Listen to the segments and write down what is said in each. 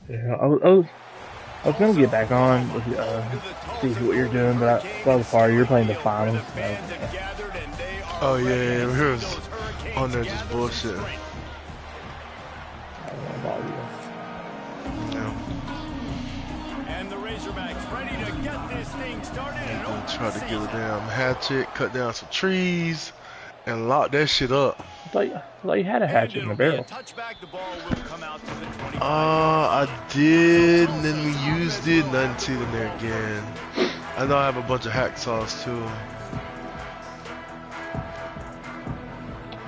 Yeah, I was gonna get back on with see what you're doing, but I saw the part you're playing the finals, so Oh yeah, we was on there just bullshitting. I don't want to bother you. Yeah. And the Razorbacks ready to get this thing started. I'm gonna try to get a damn hatchet, cut down some trees, and lock that shit up. I thought you had a hatchet in the barrel. The ball will come out to the 25. I did, and then we used it, nothing to in there again. I know I have a bunch of hacksaws too.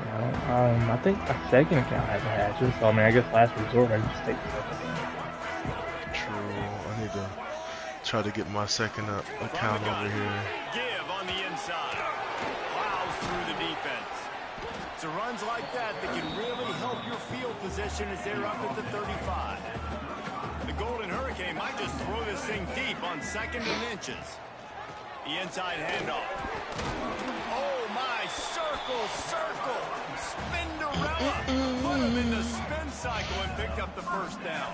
Yeah, I think my second account has a hatchet, so I mean, I guess last resort I just take the second account. True, I need to try to get my second account over here. Give on the inside. Plows through the defense. It's runs like that can really help your field position as they're up at the 35. The Golden Hurricane might just throw this thing deep on 2nd and inches. The inside handoff. Oh my, circle. Spinderella. Put him in the spin cycle and picked up the first down.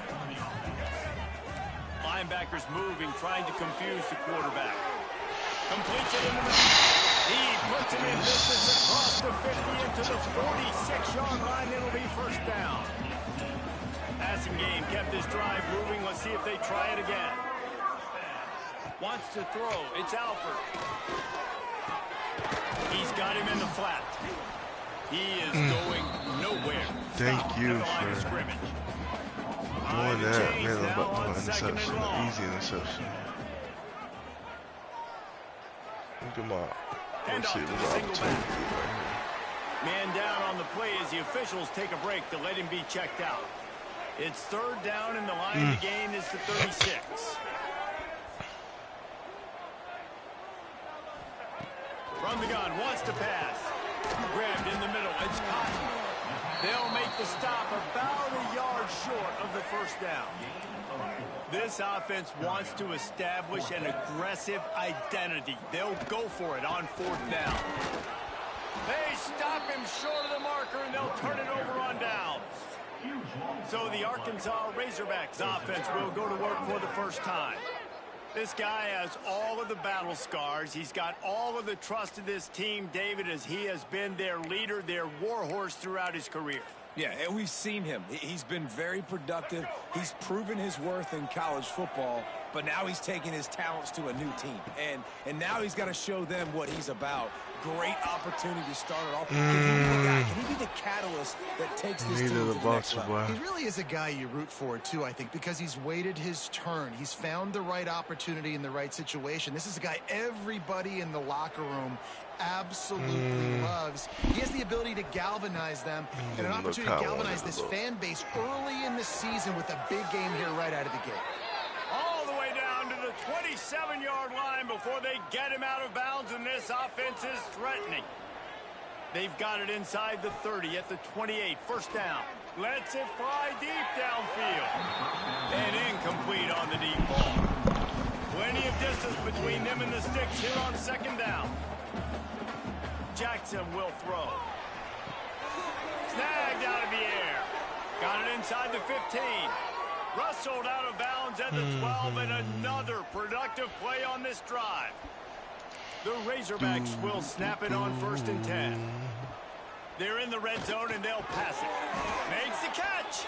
Linebackers moving, trying to confuse the quarterback. Completes it into the... He puts him in business across the 50 into the 46-yard line. It'll be first down. Passing game kept his drive moving. Let's see if they try it again. Wants to throw. It's Alford. He's got him in the flat. He is going nowhere. Thank you for doing that. Man, I'm about to do an interception. An easy interception. Look at my receivers opportunity right here. Man down on the play as the officials take a break to let him be checked out. It's 3rd down and the line to gain is the 36. From the gun, wants to pass. Grabbed in the middle, it's Cotton. They'll make the stop about a yard short of the first down. This offense wants to establish an aggressive identity. They'll go for it on 4th down. They stop him short of the marker, and they'll turn it over on downs. So the Arkansas Razorbacks offense will go to work for the first time. This guy has all of the battle scars. He's got all of the trust of this team, David, as he has been their leader, their warhorse throughout his career. Yeah, and we've seen him. He's been very productive. He's proven his worth in college football, but now he's taking his talents to a new team. And now he's got to show them what he's about. Great opportunity to start it off. Can he be the guy? Can he be the catalyst that takes this team to the next level? He really is a guy you root for, too, I think, because he's waited his turn. He's found the right opportunity in the right situation. This is a guy everybody in the locker room absolutely loves. He has the ability to galvanize them and an opportunity to galvanize this fan base early in the season with a big game here right out of the gate. All the way down to the 27-yard line before they get him out of bounds, and this offense is threatening. They've got it inside the 30 at the 28. First down. Lets it fly deep downfield. And incomplete on the deep ball. Plenty of distance between them and the sticks here on 2nd down. Jackson will throw. Snagged out of the air. Got it inside the 15. Rustled out of bounds at the 12, and another productive play on this drive. The Razorbacks will snap it on 1st and 10. They're in the red zone, and they'll pass it. Makes the catch.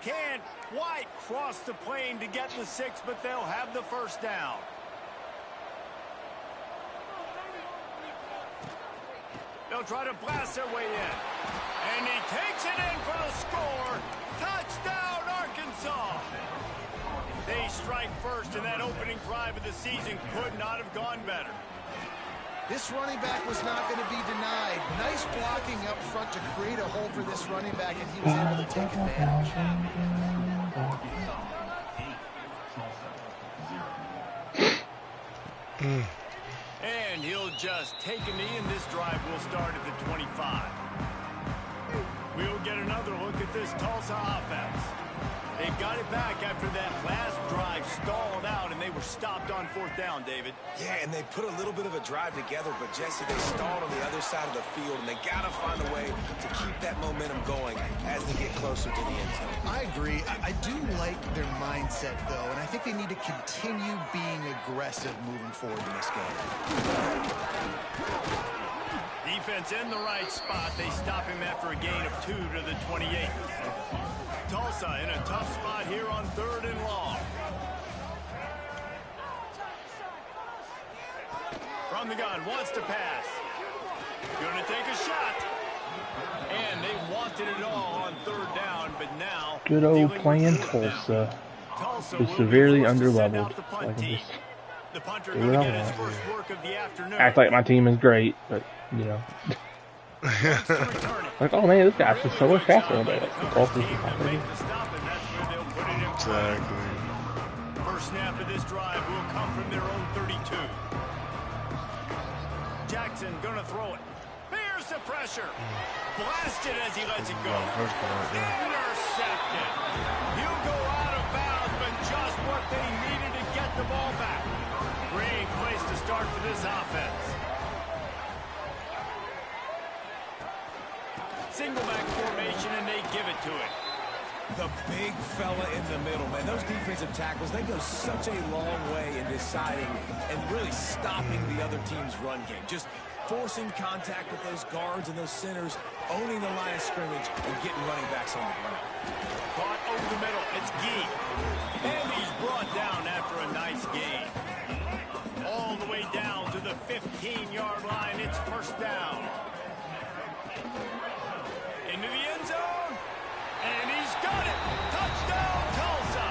Can't quite cross the plane to get the 6, but they'll have the first down. They'll try to blast their way in. And he takes it in for the score. Touchdown, Arkansas. They strike first, and that opening drive of the season could not have gone better. This running back was not going to be denied. Nice blocking up front to create a hole for this running back, and he was able to take advantage. And he'll just take a knee, and this drive will start at the 25. We'll get another look at this Tulsa offense. They've got it back after that last drive stalled out, and they were stopped on 4th down, David. Yeah, and they put a little bit of a drive together, but Jesse, they stalled on the other other side of the field, and they got to find a way to keep that momentum going as they get closer to the end zone. I agree. I do like their mindset, though, and I think they need to continue being aggressive moving forward in this game. Defense in the right spot. They stop him after a gain of 2 to the 28. Tulsa in a tough spot here on 3rd and long. From the gun, wants to pass. Going to take a shot. And they wanted it all on 3rd down, but now... Good old playing Tulsa. Is severely underleveled. So I can just the punter do going what to I get his want. first work of the afternoon. Act like my team is great, but, you know. Like, oh man, this guy's just so much faster than that. The Tulsa's just not really. Exactly. First snap of this drive will come from their own 32. Jackson gonna throw it. Here's the pressure. Blasted as he lets it go. Intercepted. He'll go out of bounds, but just what they needed to get the ball back. Great place to start for this offense. Single back formation, and they give it to it. The big fella in the middle, man. Those defensive tackles, they go such a long way in deciding and really stopping the other team's run game. Just forcing contact with those guards and those centers, owning the line of scrimmage, and getting running backs on the ground. Caught over the middle. It's Gee. And he's brought down after a nice gain. All the way down to the 15-yard line. It's first down. Into the end zone. And he's got it. Touchdown, Tulsa.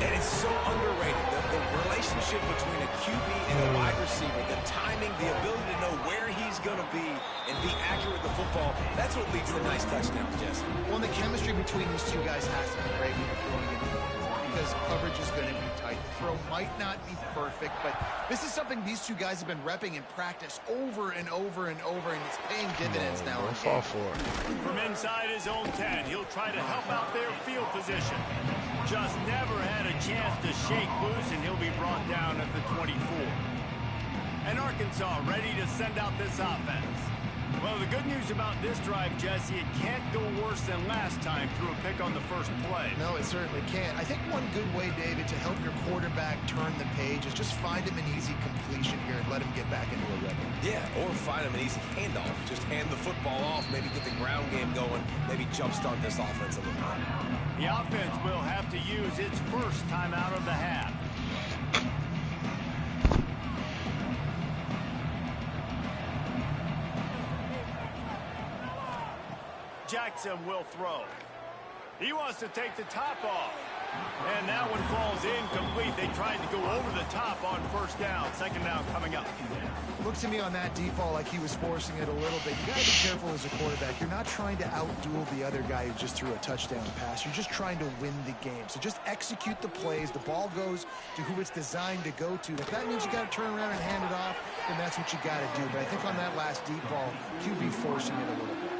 And it's so underrated. The relationship between a QB and a wide receiver, the timing, the ability to know where he's going to be and be accurate with the football, that's what leads to nice touchdowns, Jesse. Well, the chemistry between these two guys has to be great when you're throwing it because coverage is going to be tight. The throw might not be perfect, but this is something these two guys have been repping in practice over and over and over, and it's paying dividends now. Don't fall for it. From inside his own 10, he'll try to help out their field position. Just never had a chance to shake loose, and he'll be brought down at the 24. And Arkansas ready to send out this offense. Well, the good news about this drive, Jesse, it can't go worse than last time through a pick on the first play. No, it certainly can't. I think one good way, David, to help your quarterback turn the page is just find him an easy completion here and let him get back into a rhythm. Yeah, or find him an easy handoff. Just hand the football off, maybe get the ground game going, maybe jumpstart this offense a little bit. The offense will have to use its first timeout of the half. Jackson will throw. He wants to take the top off. And that one falls incomplete. They tried to go over the top on first down. Second down coming up. Looks to me on that deep ball like he was forcing it a little bit. You got to be careful as a quarterback. You're not trying to outduel the other guy who just threw a touchdown pass. You're just trying to win the game. So just execute the plays. The ball goes to who it's designed to go to. If that means you got to turn around and hand it off, then that's what you got to do. But I think on that last deep ball, QB forcing it a little bit.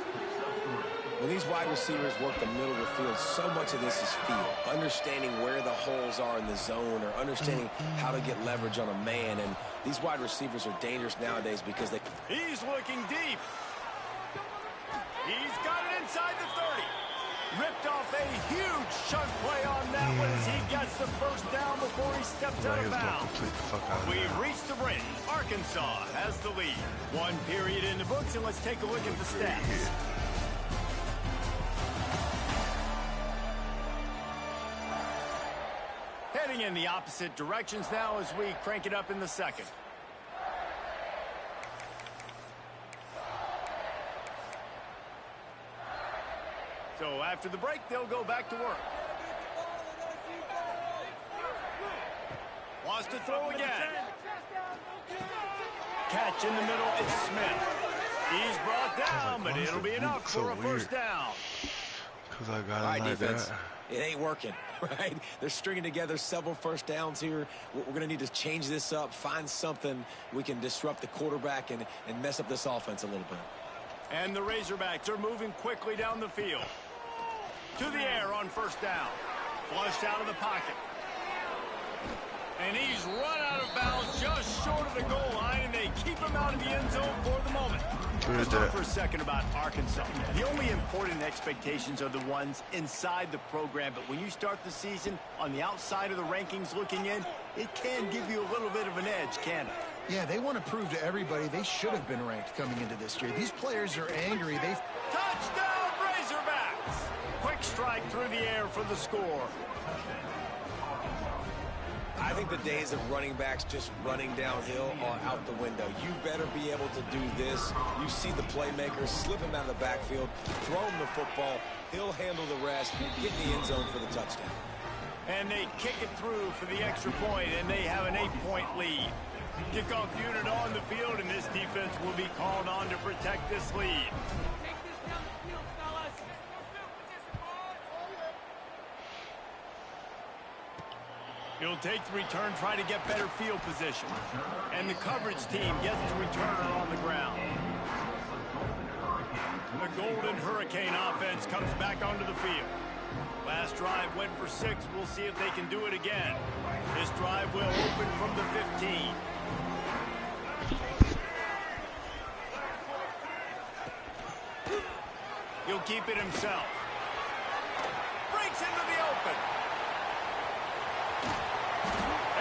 When these wide receivers work the middle of the field, so much of this is feel. Understanding where the holes are in the zone or understanding how to get leverage on a man. And these wide receivers are dangerous nowadays because they... He's looking deep. He's got it inside the 30. Ripped off a huge chunk play on that one as he gets the first down before he steps out of bounds. We've reached the break. Arkansas has the lead. One period in the books, and let's take a look at the stats. Heading in the opposite directions now as we crank it up in the second. So after the break, they'll go back to work. Wants to throw again. Catch in the middle, it's Smith. He's brought down, but it'll be enough for a first down. Because I got All right, like defense. that. It ain't working, right? They're stringing together several first downs here. We're going to need to change this up, find something we can disrupt the quarterback and mess up this offense a little bit. And the Razorbacks are moving quickly down the field. To the air on first down. Flushed out of the pocket. And he's run out of bounds just short of the goal line, and they keep him out of the end zone Let's talk for a second about Arkansas. The only important expectations are the ones inside the program, but when you start the season on the outside of the rankings looking in, it can give you a little bit of an edge, can it? Yeah, they want to prove to everybody they should have been ranked coming into this year. These players are angry. Touchdown, Razorbacks! Quick strike through the air for the score. I think the days of running backs just running downhill are out the window. You better be able to do this. You see the playmakers slip him out of the backfield, throw him the football, he'll handle the rest, get in the end zone for the touchdown. And they kick it through for the extra point, and they have an 8-point lead. Kickoff unit on the field, and this defense will be called on to protect this lead. He'll take the return, try to get better field position. And the coverage team gets the returner on the ground. The Golden Hurricane offense comes back onto the field. Last drive went for 6. We'll see if they can do it again. This drive will open from the 15. He'll keep it himself. Breaks into the open.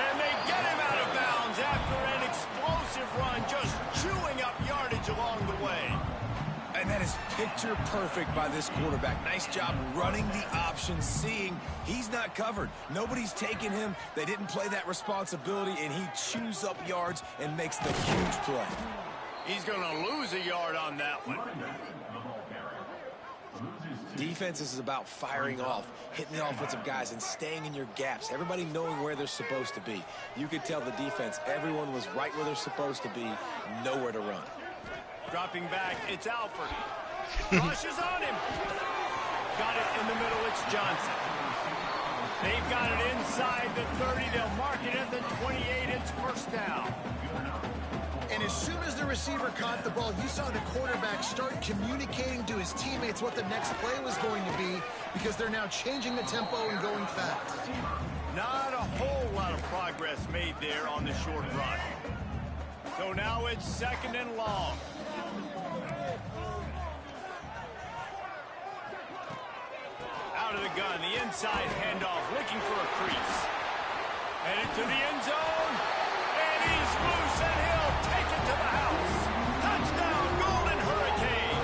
And they get him out of bounds after an explosive run, just chewing up yardage along the way. And that is picture perfect by this quarterback. Nice job running the option, seeing he's not covered. Nobody's taking him. They didn't play that responsibility, and he chews up yards and makes the huge play. He's going to lose a yard on that one. Defense is about firing off, hitting the offensive guys, and staying in your gaps. Everybody knowing where they're supposed to be. You could tell the defense, everyone was right where they're supposed to be, nowhere to run. Dropping back, it's Alford. Rushes on him. Got it in the middle, it's Johnson. They've got it inside the 30. They'll mark it at the 28. It's first down. And as soon as the receiver caught the ball, you saw the quarterback start communicating to his teammates what the next play was going to be, because they're now changing the tempo and going fast. Not a whole lot of progress made there on the short run. So now it's 2nd and long. Out of the gun, the inside handoff, looking for a crease. Headed to the end zone, and he's loose, and he'll take it to the house. Touchdown, Golden Hurricane.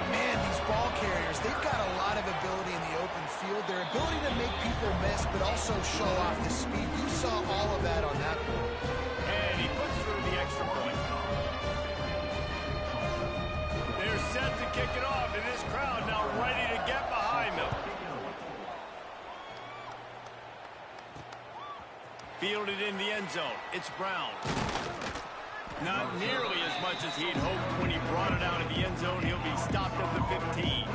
Man, these ball carriers, they've got a lot of ability in the open field. Their ability to make people miss, but also show off the speed. You saw all of that on that one. And he puts through the extra point. They're set to kick it off, and this crowd now ready to get behind them. Fielded in the end zone. It's Brown. Not nearly as much as he'd hoped when he brought it out of the end zone. He'll be stopped at the 15.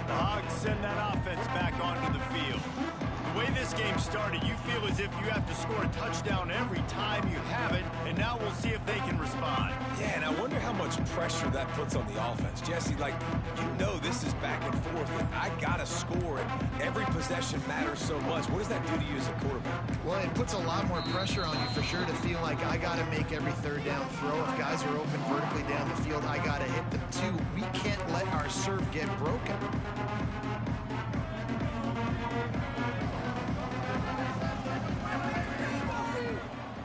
The Hogs send that offense back onto the field. The way this game started, you feel as if you have to score a touchdown every time you have it, and now we'll see if they can respond. Yeah, and I wonder how much pressure that puts on the offense. Jesse, like, you know this is back and forth, and I got to score, and every possession matters so much. What does that do to you as a quarterback? Well, it puts a lot more pressure on you for sure to feel like I got to make every third down throw. If guys are open vertically down the field, I got to hit them too. We can't let our serve get broken.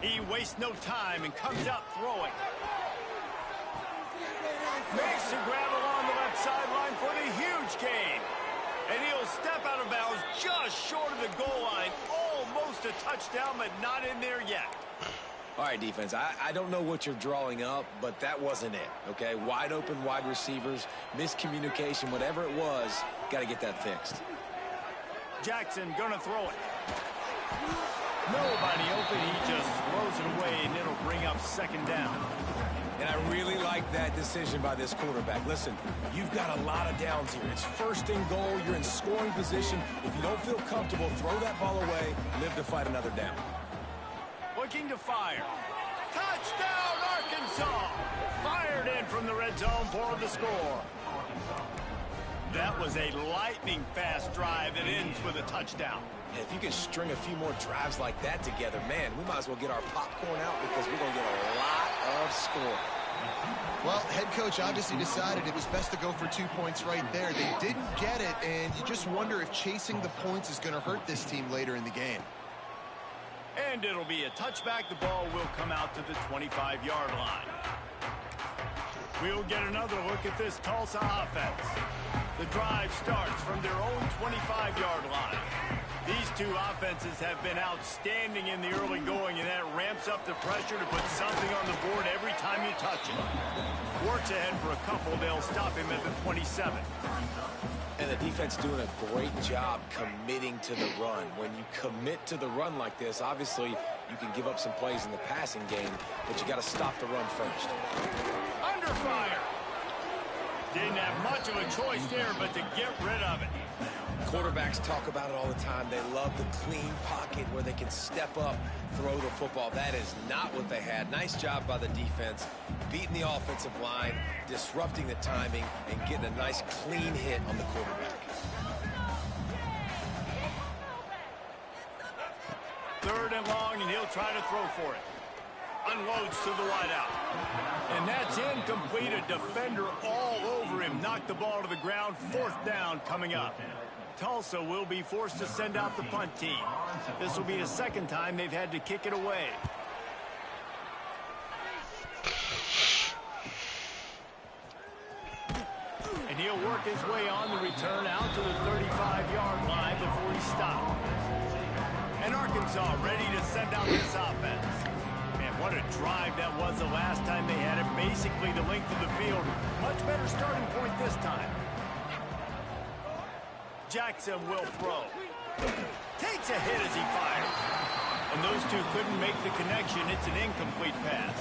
He wastes no time and comes out throwing. Makes the grab along the left sideline for the huge gain. And he'll step out of bounds just short of the goal line. Almost a touchdown, but not in there yet. All right, defense, I don't know what you're drawing up, but that wasn't it, okay? Wide open wide receivers, miscommunication, whatever it was, got to get that fixed. Jackson gonna throw it. Nobody open, he just throws it away, and it'll bring up 2nd down. And I really like that decision by this quarterback. Listen, you've got a lot of downs here. It's 1st and goal. You're in scoring position. If you don't feel comfortable, throw that ball away. Live to fight another down. Looking to fire. Touchdown, Arkansas! Fired in from the red zone for the score. That was a lightning-fast drive that ends with a touchdown. If you can string a few more drives like that together, man, we might as well get our popcorn out because we're going to get a lot of score. Well, head coach obviously decided it was best to go for 2 points right there. They didn't get it, and you just wonder if chasing the points is going to hurt this team later in the game. And it'll be a touchback. The ball will come out to the 25-yard line. We'll get another look at this Tulsa offense. The drive starts from their own 25-yard line. These two offenses have been outstanding in the early going, and that ramps up the pressure to put something on the board every time you touch it. Works ahead for a couple. They'll stop him at the 27. And the defense doing a great job committing to the run. When you commit to the run like this, obviously you can give up some plays in the passing game, but you got to stop the run first. Under fire. Didn't have much of a choice there, but to get rid of it. Quarterbacks talk about it all the time. They love the clean pocket where they can step up, throw the football. That is not what they had. Nice job by the defense, beating the offensive line, disrupting the timing, and getting a nice clean hit on the quarterback. Third and long, and he'll try to throw for it. Unloads to the wideout. And that's incomplete. A defender all over him. Knocked the ball to the ground. Fourth down coming up. Tulsa will be forced to send out the punt team. This will be the second time they've had to kick it away. And he'll work his way on the return out to the 35-yard line before he stopped. And Arkansas ready to send out this offense. Man, what a drive that was the last time they had it. Basically the length of the field. Much better starting point this time. Jackson will throw. Takes a hit as he fires. And those two couldn't make the connection. It's an incomplete pass.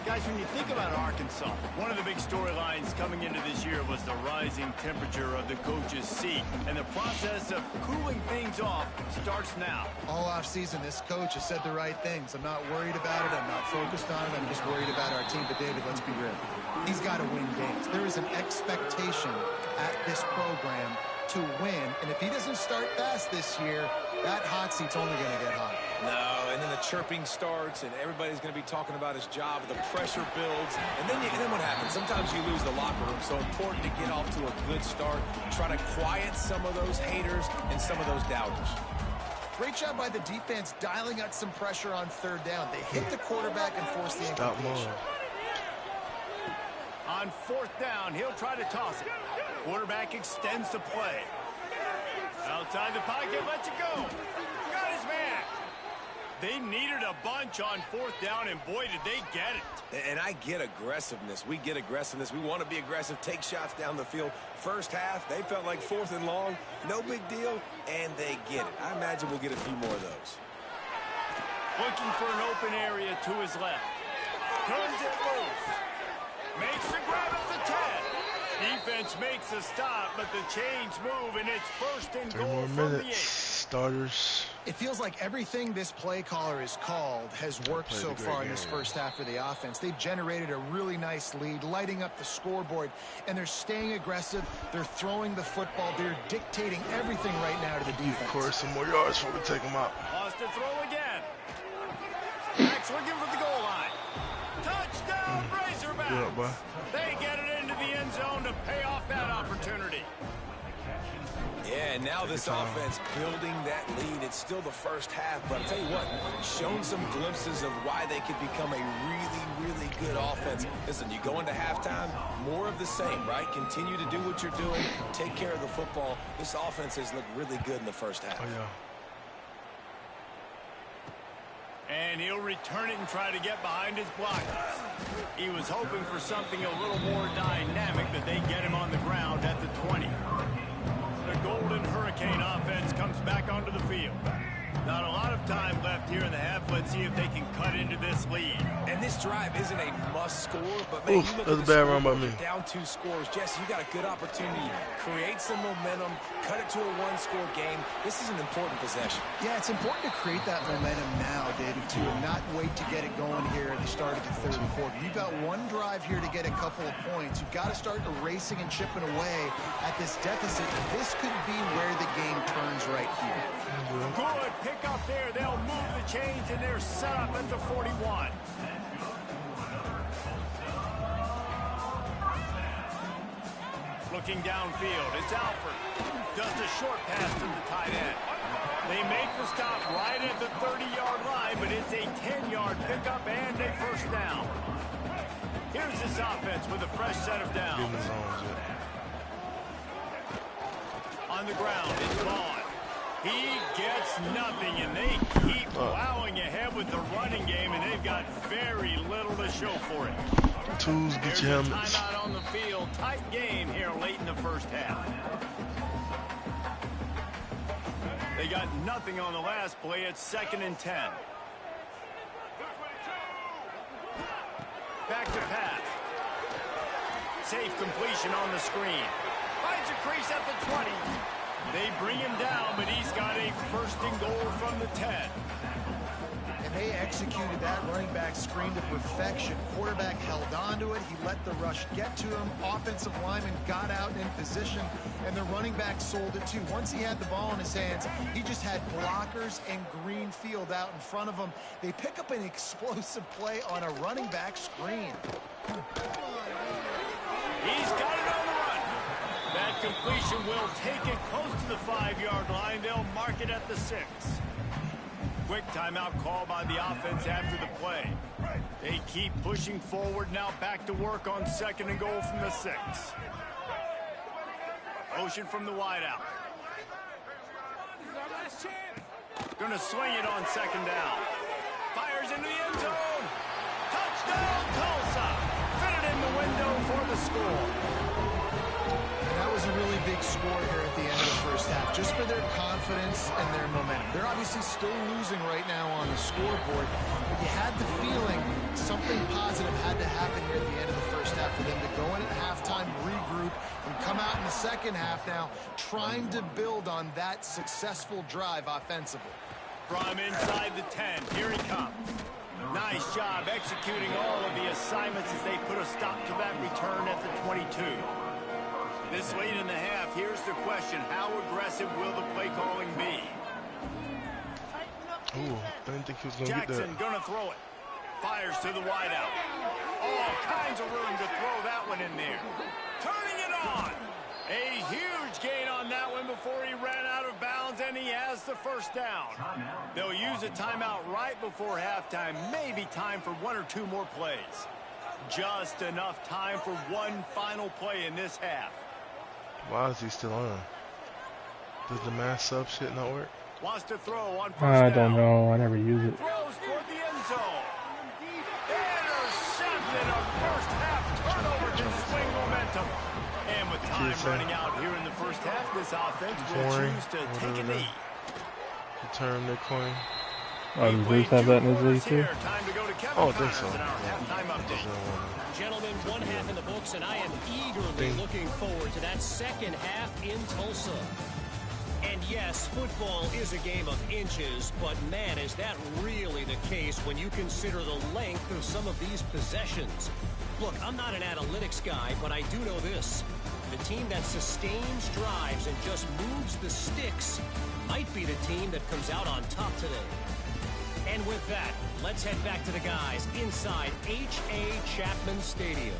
Guys, when you think about Arkansas, one of the big storylines coming into this year was the rising temperature of the coach's seat. And the process of cooling things off starts now. All offseason, this coach has said the right things. I'm not worried about it. I'm not focused on it. I'm just worried about our team. But, David, let's be real. He's got to win games. There is an expectation at this program to win. And if he doesn't start fast this year, that hot seat's only going to get hotter. No, and then the chirping starts, and everybody's going to be talking about his job. The pressure builds, and then what happens? Sometimes you lose the locker room. So important to get off to a good start. Try to quiet some of those haters and some of those doubters. Great job by the defense dialing out some pressure on third down. They hit the quarterback and force the incompletion. On fourth down, he'll try to toss it. Quarterback extends the play. Outside the pocket, lets it go. Got his man. They needed a bunch on fourth down, and boy, did they get it. And I get aggressiveness. We get aggressiveness. We want to be aggressive, take shots down the field. First half, they felt like fourth and long. No big deal, and they get it. I imagine we'll get a few more of those. Looking for an open area to his left. Turns it loose. Makes the grab at the 10. Defense makes a stop, but the chains move, and it's first and goal from the 8. Starters. It feels like everything this play caller has called has worked so far in this first half for the offense. They've generated a really nice lead, lighting up the scoreboard, and they're staying aggressive. They're throwing the football. They're dictating everything right now to the defense. Of course, some more yards before we take them out. Lost to throw again. Max looking for the goal line. Touchdown, Razorbacks. Yeah, boy. They get it into the end zone to pay off that opportunity. Yeah, and now this offense building that lead. It's still the first half, but I'll tell you what, shown some glimpses of why they could become a really, really good offense. Listen, you go into halftime, more of the same, right? Continue to do what you're doing, take care of the football. This offense has looked really good in the first half. Oh, yeah. And he'll return it and try to get behind his blockers. He was hoping for something a little more dynamic, but they get him on the ground at the 20. The Golden Hurricane offense comes back onto the field. Not a lot of time left here in the half. Let's see if they can cut into this lead. And this drive isn't a must score, but man, you look that's at a bad run by me. Down 2 scores. Jesse, you got a good opportunity. Create some momentum, cut it to a 1-score game. This is an important possession. Yeah, it's important to create that momentum now, David, too, and not wait to get it going here at the start of the third quarter. You've got one drive here to get a couple of points. You've got to start erasing and chipping away at this deficit. This could be where the game turns right here. Good pick up there. They'll move the chains, and they're set up at the 41. Looking downfield, it's Alford. Just a short pass to the tight end. They make the stop right at the 30-yard line, but it's a 10-yard pickup and a first down. Here's this offense with a fresh set of downs. On the ground, it's Vaughn. He gets nothing, and they keep plowing ahead with the running game, and they've got very little to show for it. Tools, get your helmets. Timeout on the field. Tight game here late in the first half. They got nothing on the last play. It's 2nd and 10. Back to pass. Safe completion on the screen. Finds a crease at the 20. They bring him down, but he's got a 1st and goal from the 10. And they executed that running back screen to perfection. Quarterback held on to it. He let the rush get to him. Offensive lineman got out in position, and the running back sold it too. Once he had the ball in his hands, he just had blockers and green field out in front of him. They pick up an explosive play on a running back screen. He's got it on the run. That completion will take it close to the 5-yard line. They'll mark it at the 6. Quick timeout call by the offense after the play. They keep pushing forward, now back to work on 2nd and goal from the 6. Motion from the wideout. Gonna swing it on 2nd down. Fires into the end zone. Touchdown, Tulsa. Fit it in the window for the score. That was a really big score here at the end of the first half, just for their confidence and their momentum. They're obviously still losing right now on the scoreboard, but you had the feeling something positive had to happen here at the end of the first half for them to go in at halftime, regroup, and come out in the second half now trying to build on that successful drive offensively. From inside the 10, here he comes. Nice job executing all of the assignments as they put a stop to that return at the 22. This late in the half, here's the question. How aggressive will the play calling be? Ooh, I didn't think he was going to get that. Jackson gonna throw it. Fires to the wideout. All kinds of room to throw that one in there. Turning it on. A huge gain on that one before he ran out of bounds, and he has the first down. They'll use a timeout right before halftime. Maybe time for 1 or 2 more plays. Just enough time for one final play in this half. Why is he still on? Does the mass sub shit not work? Wants to throw on first I down. don't know. I never use it. Throws toward the end zone. Intercepted. A first half turnover to swing momentum. And with time running out here in the first half, this offense will choose to take a knee. Return their coin. Oh, does Bruce have that in his league too? Oh, I think so. Gentlemen, 1 half in the books, and I am eagerly looking forward to that second half in Tulsa. And yes, football is a game of inches, but man, is that really the case when you consider the length of some of these possessions. Look, I'm not an analytics guy, but I do know this. The team that sustains drives and just moves the sticks might be the team that comes out on top today. And with that, let's head back to the guys inside H.A. Chapman Stadium.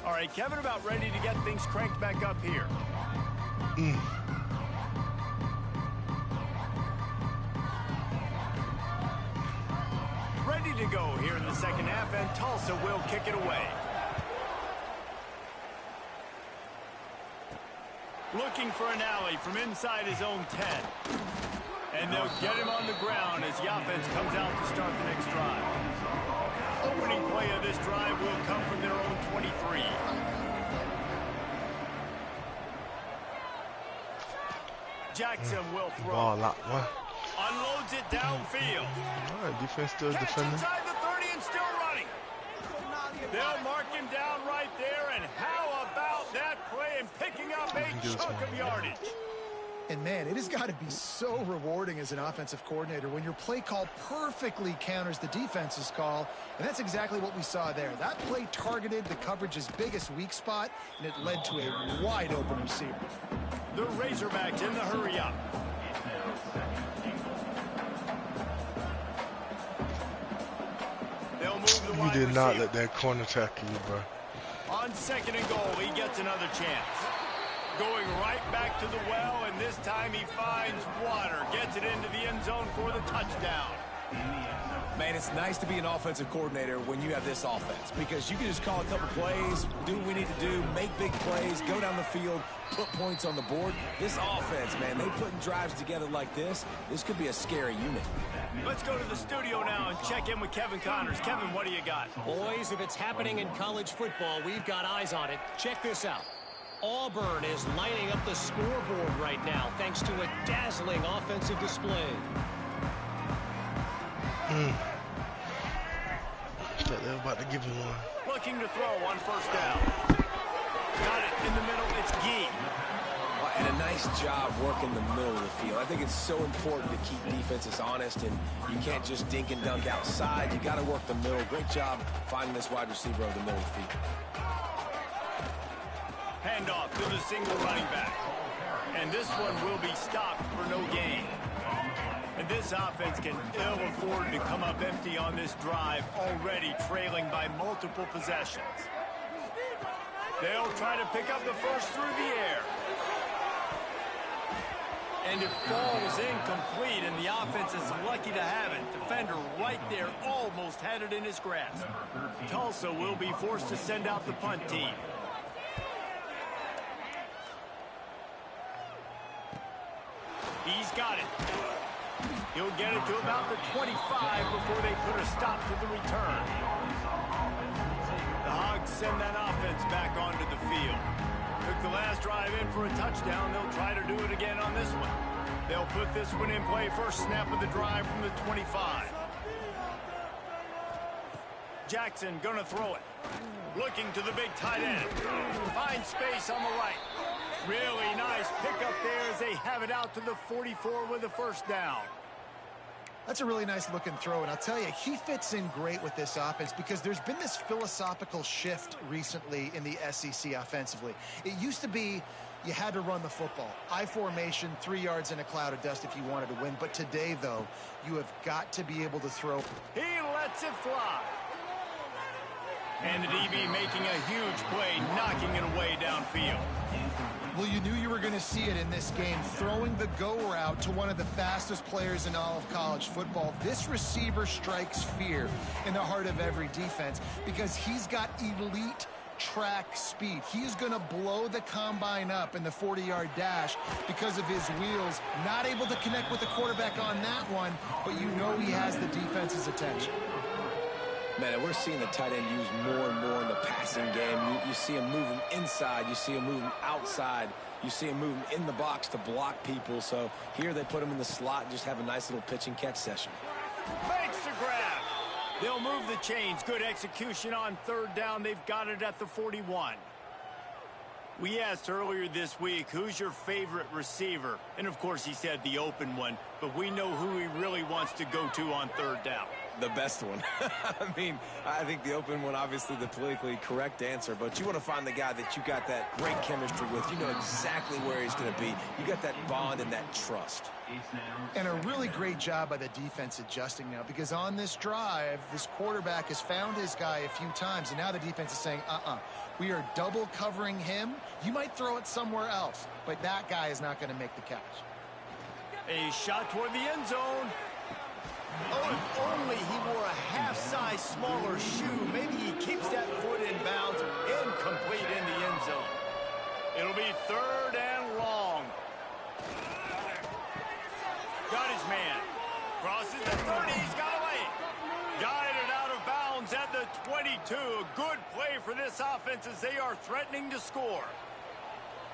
All right, Kevin, about ready to get things cranked back up here. Ready to go here in the second half, and Tulsa will kick it away. Looking for an alley from inside his own 10. And they'll get him on the ground as the offense comes out to start the next drive. Opening play of this drive will come from their own 23. Jackson will throw. Unloads it downfield. All right, defense still defending. Inside the 30 and still running. They'll mark him down right there, and how about that play and picking up a chunk of yardage? And man, it has got to be so rewarding as an offensive coordinator when your play call perfectly counters the defense's call. And that's exactly what we saw there. That play targeted the coverage's biggest weak spot, and it led to a wide open receiver. The Razorbacks in the hurry up. They'll move the You wide did not receiver. let that corner tackle you, bro. On 2nd and goal, he gets another chance. Going right back to the well, and this time he finds water. Gets it into the end zone for the touchdown. Man, it's nice to be an offensive coordinator when you have this offense because you can just call a couple plays, do what we need to do, make big plays, go down the field, put points on the board. This offense, man, they putting drives together like this could be a scary unit. Let's go to the studio now and check in with Kevin Connors. Kevin, what do you got? Boys, if it's happening in college football, we've got eyes on it. Check this out. Auburn is lining up the scoreboard right now thanks to a dazzling offensive display. Thought they were about to give him one. Looking to throw on 1st down. Got it in the middle. It's Gee. And a nice job working the middle of the field. I think it's so important to keep defenses honest, and you can't just dink and dunk outside. You got to work the middle. Great job finding this wide receiver over the middle of the field. Handoff to the single running back. And this one will be stopped for no gain. And this offense can ill afford to come up empty on this drive, already trailing by multiple possessions. They'll try to pick up the first through the air. And it falls incomplete, and the offense is lucky to have it. Defender right there almost had it in his grasp. Tulsa will be forced to send out the punt team. He's got it. He'll get it to about the 25 before they put a stop to the return. The Hogs send that offense back onto the field. Took the last drive in for a touchdown. They'll try to do it again on this one. They'll put this one in play. First snap of the drive from the 25. Jackson gonna throw it. Looking to the big tight end. Finds space on the right. Really nice pickup there as they have it out to the 44 with a 1st down. That's a really nice looking throw, and I'll tell you, he fits in great with this offense because there's been this philosophical shift recently in the SEC offensively. It used to be you had to run the football. I formation, 3 yards in a cloud of dust if you wanted to win. But today, though, you have got to be able to throw. He lets it fly. And the DB making a huge play, knocking it away downfield. Well, you knew you were going to see it in this game, throwing the go route to one of the fastest players in all of college football. This receiver strikes fear in the heart of every defense because he's got elite track speed. He's going to blow the combine up in the 40-yard dash because of his wheels. Not able to connect with the quarterback on that one, but you know he has the defense's attention. Man, we're seeing the tight end used more and more in the passing game. You see him moving inside. You see him moving outside. You see him moving in the box to block people. So here they put him in the slot and just have a nice little pitch and catch session. Makes the grab. They'll move the chains. Good execution on 3rd down. They've got it at the 41. We asked earlier this week, who's your favorite receiver? And, of course, he said the open one. But we know who he really wants to go to on 3rd down. The best one. I mean, I think the open one, obviously the politically correct answer, but you want to find the guy that you got that great chemistry with. You know exactly where he's going to be. You got that bond and that trust. And a really great job by the defense adjusting now, because on this drive, this quarterback has found his guy a few times, and now the defense is saying, we are double covering him. You might throw it somewhere else, but that guy is not going to make the catch. A shot toward the end zone. Oh, if only he wore a half-size smaller shoe. Maybe he keeps that foot in bounds. Incomplete in the end zone. It'll be 3rd and long. Got his man. Crosses the 30. He's got away. Guided out of bounds at the 22. A good play for this offense as they are threatening to score.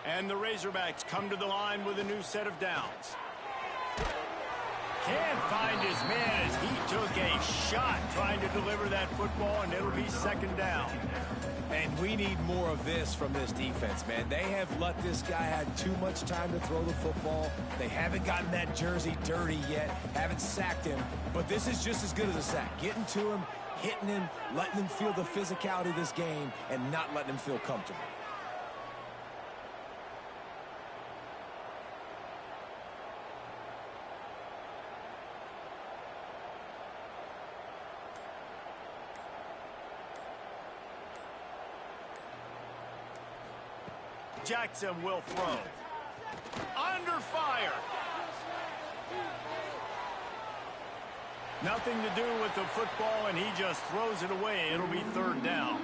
And the Razorbacks come to the line with a new set of downs. Can't find his man as he took a shot trying to deliver that football, and it'll be second down. And we need more of this from this defense, man. They have let this guy have too much time to throw the football. They haven't gotten that jersey dirty yet, haven't sacked him. But this is just as good as a sack. Getting to him, hitting him, letting him feel the physicality of this game, and not letting him feel comfortable. Jackson will throw. Under fire. Nothing to do with the football, and he just throws it away. It'll be third down.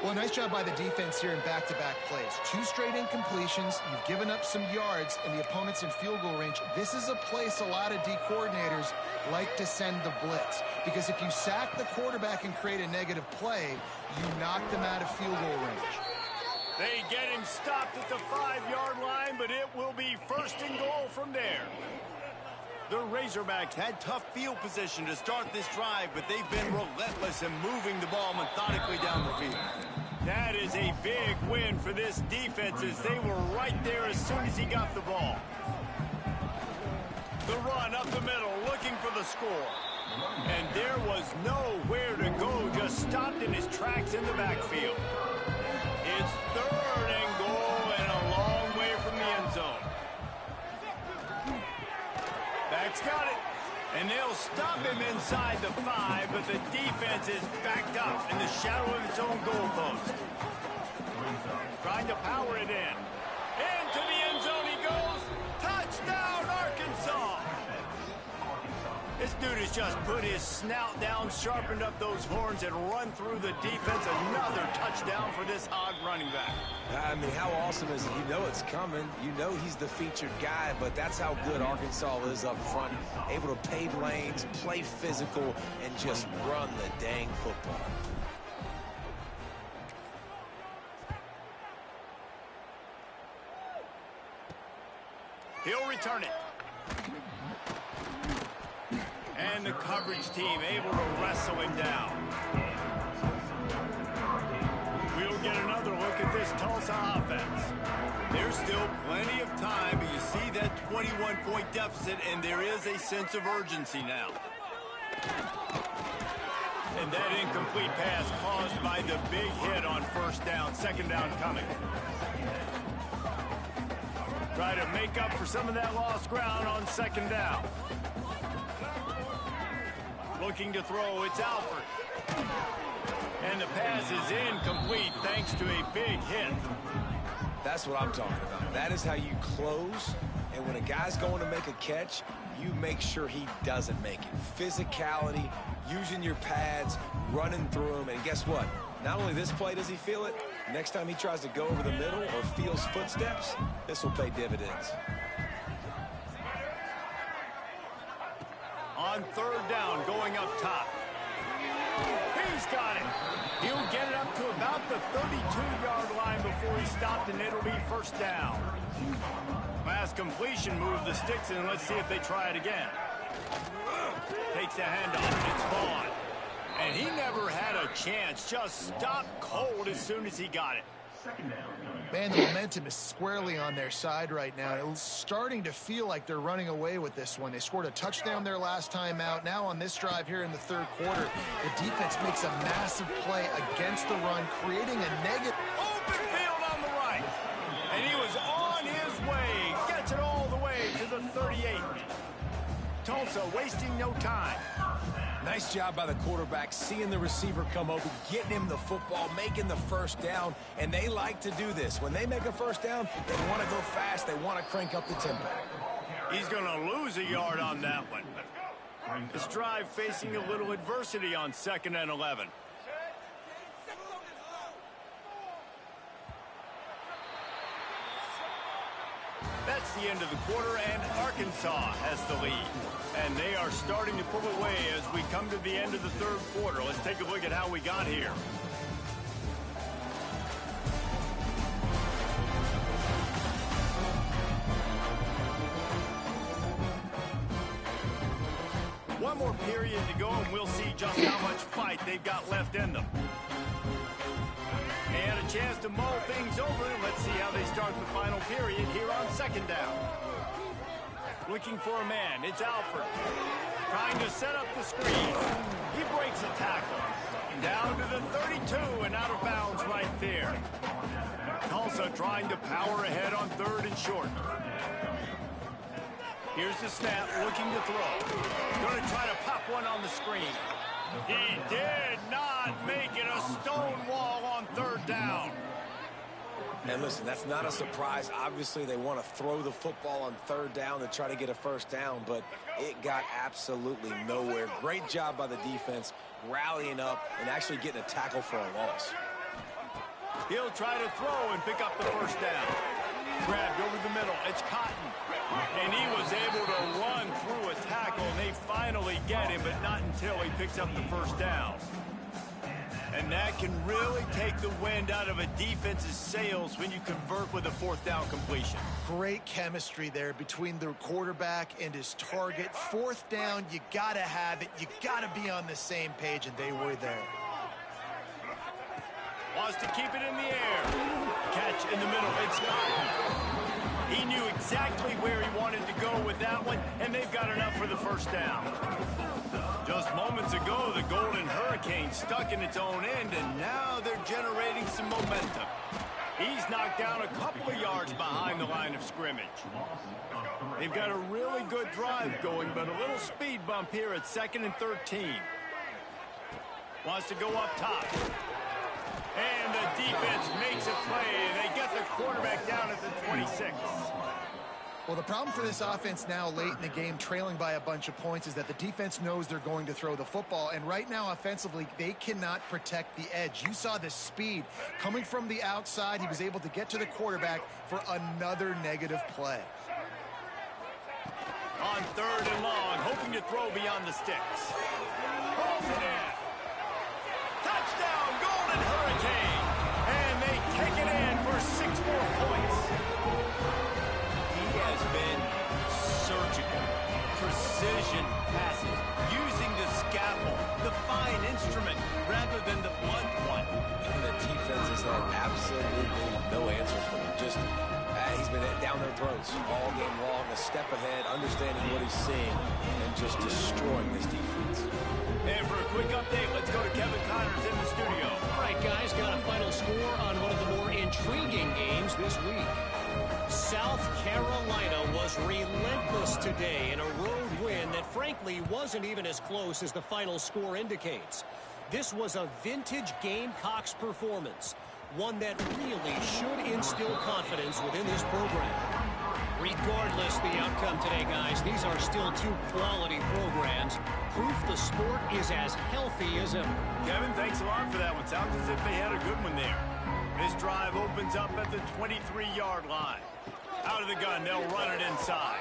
Well, nice job by the defense here in back-to-back plays. 2 straight incompletions. You've given up some yards, and the opponent's in field goal range. This is a place a lot of D coordinators like to send the blitz, because if you sack the quarterback and create a negative play, you knock them out of field goal range. They get him stopped at the 5-yard line, but it will be first and goal from there. The Razorbacks had tough field position to start this drive, but they've been relentless in moving the ball methodically down the field. That is a big win for this defense, as they were right there as soon as he got the ball. The run up the middle, looking for the score. And there was nowhere to go, just stopped in his tracks in the backfield. It's third and goal and a long way from the end zone. Back's got it. And they'll stop him inside the 5, but the defense is backed up in the shadow of its own goalpost. Trying to power it in. Into the end zone he goes. Touchdown, Arkansas! This dude has just put his snout down, sharpened up those horns, and run through the defense. Another touchdown for this Hog running back. I mean, how awesome is it? You know it's coming. You know he's the featured guy, but that's how good Arkansas is up front. Able to pave lanes, play physical, and just run the dang football. He'll return it. And the coverage team able to wrestle him down. We'll get another look at this Tulsa offense. There's still plenty of time, but you see that 21-point deficit, and there is a sense of urgency now. And that incomplete pass caused by the big hit on first down. Second down coming. Try to make up for some of that lost ground on second down. Looking to throw, it's Alford. And the pass is incomplete thanks to a big hit. That's what I'm talking about. That is how you close. And when a guy's going to make a catch, you make sure he doesn't make it. Physicality, using your pads, running through him. And guess what? Not only this play does he feel it, next time he tries to go over the middle or feels footsteps, this will pay dividends. On third down, going up top. He's got it. He'll get it up to about the 32-yard line before he stopped, and it'll be first down. Last completion moved the sticks in. Let's see if they try it again. Takes the handoff. It's Vaughn. And he never had a chance. Just stopped cold as soon as he got it. Man, the momentum is squarely on their side right now. It's starting to feel like they're running away with this one. They scored a touchdown their last time out. Now on this drive here in the third quarter, the defense makes a massive play against the run, creating a negative. Open field on the right. And he was on his way. Gets it all the way to the 38. Tulsa wasting no time. Nice job by the quarterback, seeing the receiver come open, getting him the football, making the first down, and they like to do this. When they make a first down, they want to go fast, they want to crank up the tempo. He's going to lose a yard on that one. This drive facing a little adversity on 2nd and 11. That's the end of the quarter, and Arkansas has the lead. And they are starting to pull away as we come to the end of the third quarter. Let's take a look at how we got here. more period to go, and we'll see just how much fight they've got left in them. And a chance to mull things over. Let's see how they start the final period here on second down. Looking for a man. It's Alford. Trying to set up the screen. He breaks a tackle. Down to the 32 and out of bounds right there. Tulsa trying to power ahead on 3rd and short. Here's the snap, looking to throw. Going to try to pop one on the screen. He did not make it a stone wall on 3rd down. And listen, that's not a surprise. Obviously, they want to throw the football on 3rd down to try to get a first down, but it got absolutely nowhere. Great job by the defense, rallying up and actually getting a tackle for a loss. He'll try to throw and pick up the first down. Grabbed over the middle. It's Cotton. And he was able to run through a tackle, and they finally get him, but not until he picks up the first down. And that can really take the wind out of a defense's sails when you convert with a 4th down completion. Great chemistry there between the quarterback and his target. 4th down, you got to have it. You got to be on the same page, and they were there. Wants to keep it in the air. Catch in the middle. It's Cotton. He knew exactly where he wanted to go with that one, and they've got enough for the first down. Just moments ago, the Golden Hurricane stuck in its own end, and now they're generating some momentum. He's knocked down a couple of yards behind the line of scrimmage. They've got a really good drive going, but a little speed bump here at 2nd and 13. Wants to go up top. And the defense makes a play. They get the quarterback down at the 26. Well, the problem for this offense now late in the game, trailing by a bunch of points, is that the defense knows they're going to throw the football. And right now, offensively, they cannot protect the edge. You saw the speed coming from the outside. He was able to get to the quarterback for another negative play. On 3rd and long, hoping to throw beyond the sticks. Pulls it in. Touchdown, Golden Hurricane. And they take it in for 6 more points. He has been surgical. Precision passes. Using the scalpel, the fine instrument, rather than the blunt one. And the defense has had absolutely no answer for him. Just, he's been down their throats all game long, a step ahead, understanding what he's seeing, and just destroying this defense. And for a quick update, let's go to Kevin Connors in the studio. All right, guys, got a final score on one of the more intriguing games this week. South Carolina was relentless today in a road win that frankly wasn't even as close as the final score indicates. This was a vintage Gamecocks performance, one that really should instill confidence within this program. Regardless the outcome today, guys, these are still 2 quality programs. Proof the sport is as healthy as ever. Kevin, thanks a lot for that one. Sounds as if they had a good one there. This drive opens up at the 23-yard line. Out of the gun, they'll run it inside.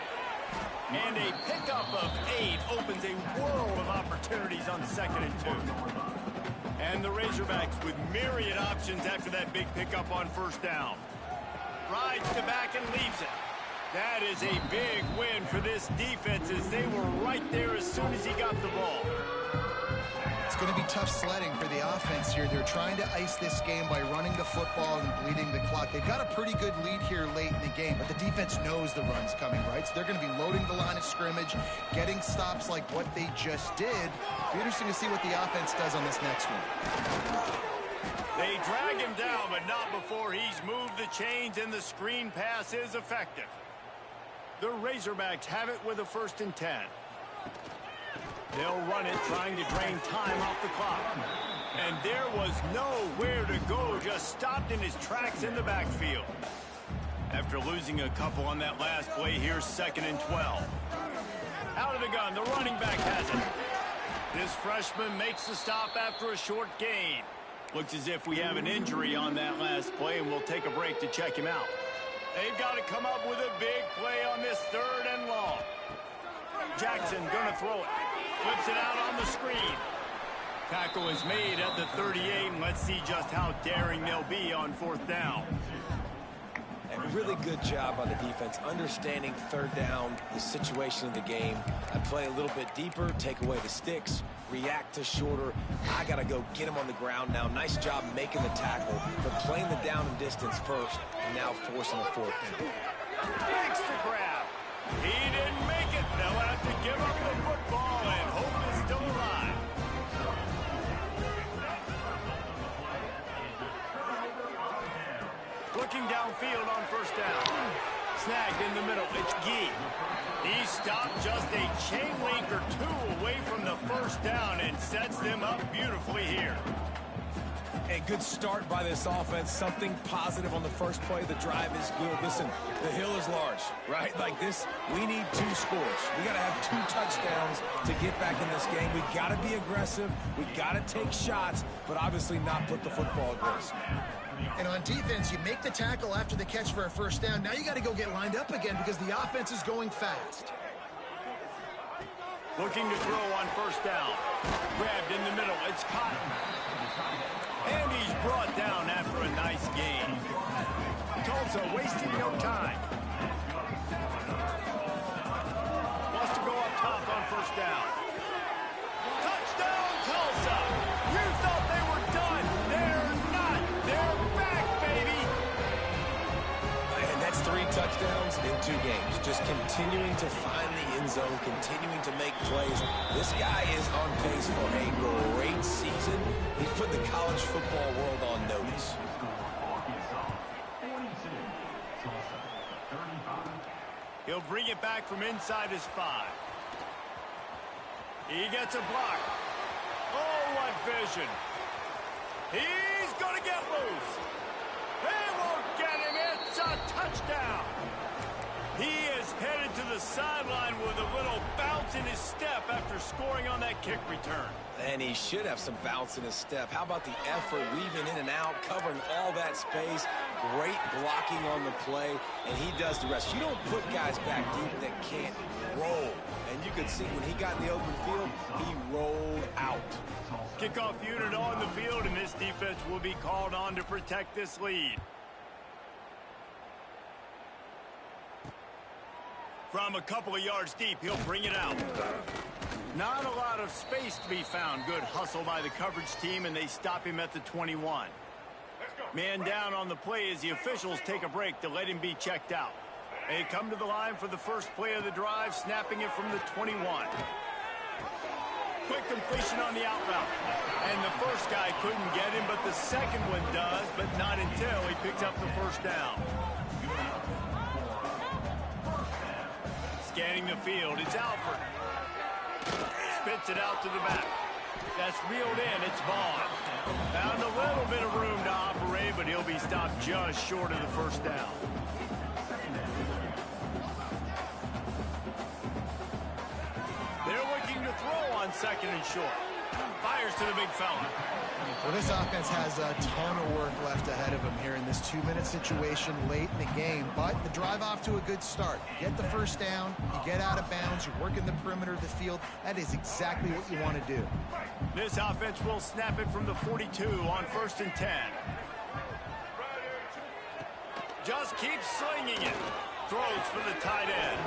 And a pickup of 8 opens a world of opportunities on 2nd and 2. And the Razorbacks with myriad options after that big pickup on 1st down. Rides the back and leaves it. That is a big win for this defense as they were right there as soon as he got the ball. It's going to be tough sledding for the offense here. They're trying to ice this game by running the football and bleeding the clock. They've got a pretty good lead here late in the game, but the defense knows the run's coming, right? So they're going to be loading the line of scrimmage, getting stops like what they just did. It'll be interesting to see what the offense does on this next one. They drag him down, but not before he's moved the chains, and the screen pass is effective. The Razorbacks have it with a 1st and 10. They'll run it, trying to drain time off the clock. And there was nowhere to go, just stopped in his tracks in the backfield. After losing a couple on that last play, here's 2nd and 12. Out of the gun, the running back has it. This freshman makes the stop after a short gain. Looks as if we have an injury on that last play, and we'll take a break to check him out. They've got to come up with a big play on this 3rd and long. Jackson gonna throw it. Flips it out on the screen. Tackle is made at the 38, and let's see just how daring they'll be on 4th down. really good job on the defense, understanding third down, the situation of the game. I play a little bit deeper, take away the sticks, react to shorter. I got to go get him on the ground now. Nice job making the tackle, but playing the down and distance first, and now forcing a fourth down. Makes the grab. He didn't make it. They'll have to give up the football, and hope is still alive. Looking downfield on first down. Snagged in the middle. It's Gee. He stopped just a chain link or two away from the first down and sets them up beautifully here. A good start by this offense. Something positive on the first play. The drive is good. Listen, the hill is large, right? Like this, we need 2 scores. We got to have 2 touchdowns to get back in this game. We got to be aggressive. We got to take shots, but obviously not put the football at risk. And on defense, you make the tackle after the catch for a first down. Now you got to go get lined up again because the offense is going fast. Looking to throw on first down. Grabbed in the middle. It's Cotton. And he's brought down after a nice gain. Tulsa wasting no time. Wants to go up top on first down. Touchdown, Tulsa! You thought they were done. They're not. They're back, baby! And that's 3 touchdowns in 2 games. Just continuing to find the end zone, continuing to make plays. This guy is on pace for a great season. He's put the college football world on notice. He'll bring it back from inside his 5. He gets a block. Oh, what vision. He's going to get loose. They won't get him. It's a touchdown. He is headed to the sideline with a little bounce in his step after scoring on that kick return. And he should have some bounce in his step. How about the effort, weaving in and out, covering all that space. Great blocking on the play, and he does the rest. You don't put guys back deep that can't roll. And you could see when he got in the open field, he rolled out. Kickoff unit on the field, and this defense will be called on to protect this lead. From a couple of yards deep, he'll bring it out. Not a lot of space to be found. Good hustle by the coverage team, and they stop him at the 21. Man down on the play as the officials take a break to let him be checked out. They come to the line for the first play of the drive, snapping it from the 21. Quick completion on the out route. And the first guy couldn't get him, but the second one does, but not until he picks up the first down. Scanning the field, it's Alford. Spits it out to the back. That's reeled in, it's Vaughn. Found a little bit of room to operate, but he'll be stopped just short of the first down. They're looking to throw on second and short. Fires to the big fella. Well, this offense has a ton of work left ahead of them here in this 2-minute situation late in the game. But the drive off to a good start. You get the first down, you get out of bounds, you work in the perimeter of the field. That is exactly what you want to do. This offense will snap it from the 42 on 1st and 10. Just keeps slinging it. Throws for the tight end.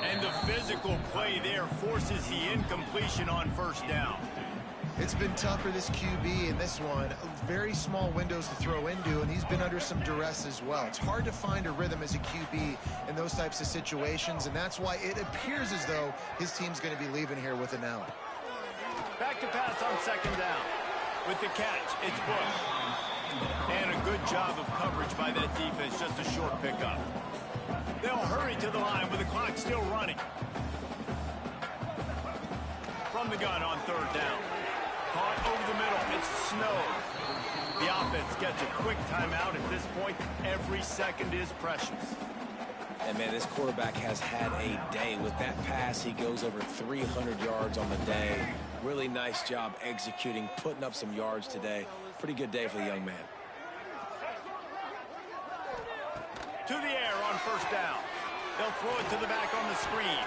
And the physical play there forces the incompletion on first down. It's been tough for this QB in this one. Very small windows to throw into, and he's been under some duress as well. It's hard to find a rhythm as a QB in those types of situations, and that's why it appears as though his team's going to be leaving here with an L. Back to pass on second down. With the catch, it's Bush. And a good job of coverage by that defense, just a short pickup. They'll hurry to the line with the clock still running. From the gun on third down. Caught over the middle, it's Snow. The offense gets a quick timeout. At this point, every second is precious. And, man, this quarterback has had a day. With that pass, he goes over 300 yards on the day. Really nice job executing, putting up some yards today. Pretty good day for the young man. To the air on first down. They'll throw it to the back on the screen.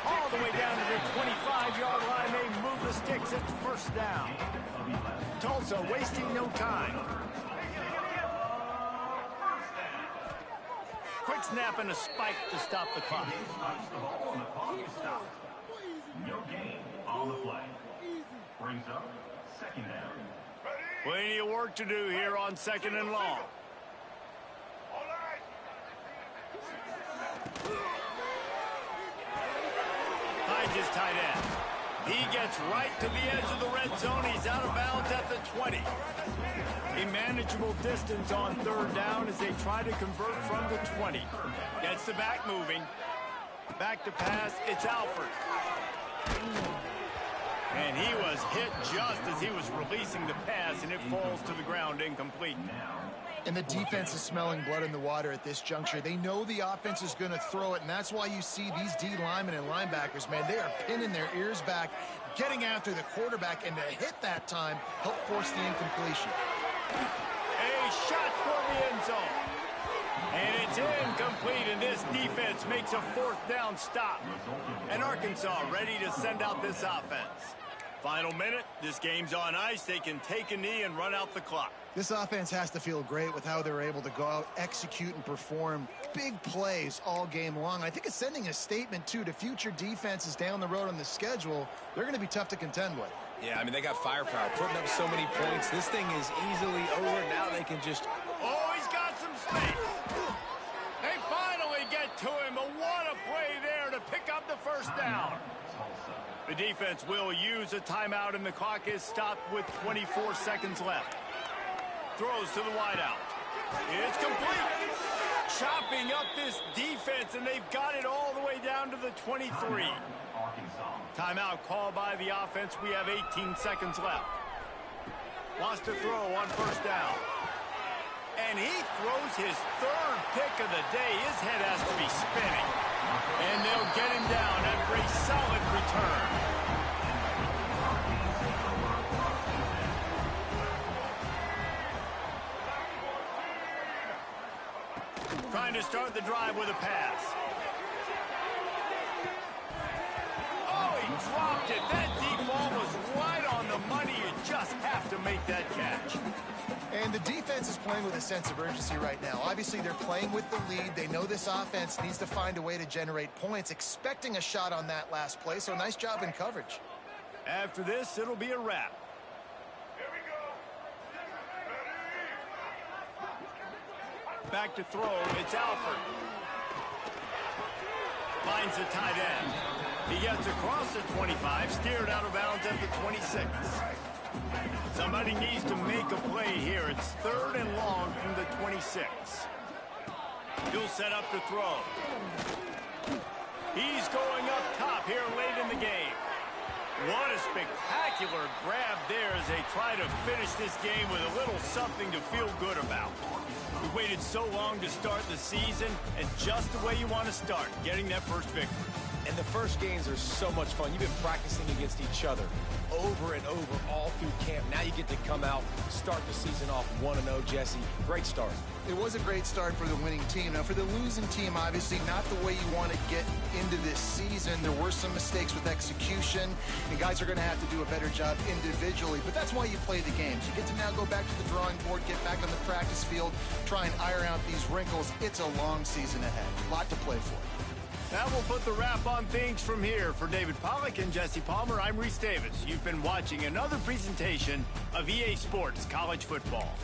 All the way down to the 25-yard line. They move the sticks at first down. Tulsa wasting no time. quick snap and a spike to stop the clock. No gain on the play. Brings up second down. Plenty of work to do here on 2nd and long. Finds his tight end. He gets right to the edge of the red zone. He's out of bounds at the 20. A manageable distance on 3rd down as they try to convert from the 20. Gets the back moving. Back to pass. It's Alford. And he was hit just as he was releasing the pass, and it falls to the ground incomplete. And the defense is smelling blood in the water at this juncture. They know the offense is going to throw it, and that's why you see these D linemen and linebackers, man, they are pinning their ears back, getting after the quarterback, and to hit that time, help force the incompletion. A shot toward the end zone. And it's incomplete, and this defense makes a 4th down stop. And Arkansas ready to send out this offense. Final minute, this game's on ice. They can take a knee and run out the clock. This offense has to feel great with how they're able to go out, execute, and perform big plays all game long. I think it's sending a statement, too, to future defenses down the road on the schedule. They're going to be tough to contend with. Yeah, I mean, they got firepower, putting up so many points. This thing is easily over. Now they can just... Oh, he's got some space. They finally get to him, but what a play there to pick up the 1st down. The defense will use a timeout, and the clock is stopped with 24 seconds left. Throws to the wideout. It's complete. Chopping up this defense, and they've got it all the way down to the 23. Timeout called by the offense. We have 18 seconds left. Wants to throw on 1st down. And he throws his 3rd pick of the day. His head has to be spinning. And they'll get him down after a solid return. Trying to start the drive with a pass. Oh, he dropped it. That deep ball was right on the money. You just have to make that catch. And the defense is playing with a sense of urgency right now. Obviously, they're playing with the lead. They know this offense needs to find a way to generate points, expecting a shot on that last play. So nice job in coverage. After this, it'll be a wrap. Back to throw. It's Alford. Finds the tight end. He gets across the 25, steered out of bounds at the 26. Somebody needs to make a play here. It's 3rd and long from the 26. He'll set up to throw. He's going up top here late in the game. What a spectacular grab there as they try to finish this game with a little something to feel good about. We waited so long to start the season, and just the way you want to start, getting that first victory. And the first games are so much fun. You've been practicing against each other over and over all through camp. Now you get to come out, start the season off 1-0, Jesse. Great start. It was a great start for the winning team. Now, for the losing team, obviously not the way you want to get into this season. There were some mistakes with execution, and guys are going to have to do a better job individually. But that's why you play the games. You get to now go back to the drawing board, get back on the practice field, try and iron out these wrinkles. It's a long season ahead. A lot to play for. That will put the wrap on things from here. For David Pollack and Jesse Palmer, I'm Reese Davis. You've been watching another presentation of EA Sports College Football.